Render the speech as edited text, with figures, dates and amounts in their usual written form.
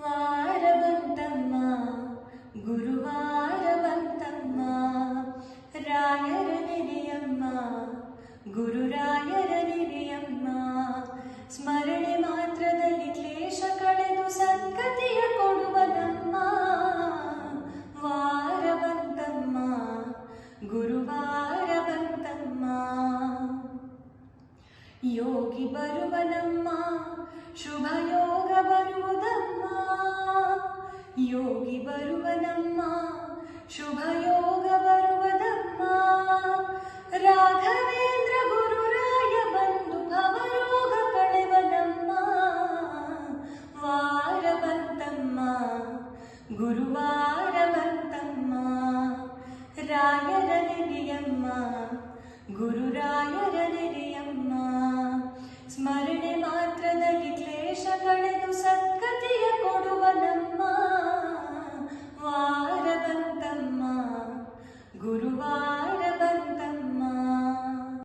ವಾರವಂತಮ್ಮ ಗುರುವಾರವಂತಮ್ಮ ರಾಯರ ನೆನೆಯಮ್ಮ ಗುರುರಾಯರ ನೆನೆಯಮ್ಮ ಸ್ಮರಣೆ ಮಾತ್ರದಲ್ಲಿ ಕ್ಲೇಶ ಕಳೆದು ಸದ್ಗತಿಯ ಕೊಡುವನಮ್ಮ ವಾರವಂತಮ್ಮ ಗುರುವಾರವಂತಮ್ಮ ಯೋಗಿ ಬರುವನಮ್ಮ ಶುಭ ಯೋಗ ಬರುವುದಮ್ಮ ಯೋಗಿ ಬರುವನಮ್ಮ ಶುಭ ಯೋಗ ಬರುವುದಮ್ಮ ರಾಘವೇಂದ್ರ ಗುರುರಾಯ ಬಂದು ಭವರೋಗ ಕಳೆವನಮ್ಮ ವಾರವಂತಮ್ಮ ಗುರುವಾರವಂತಮ್ಮ ರಾಯರ ನೆನೆಯಮ್ಮ ಗುರುರಾಯರ ನೆನೆಯಮ್ಮ ಸ್ಮರಣೆ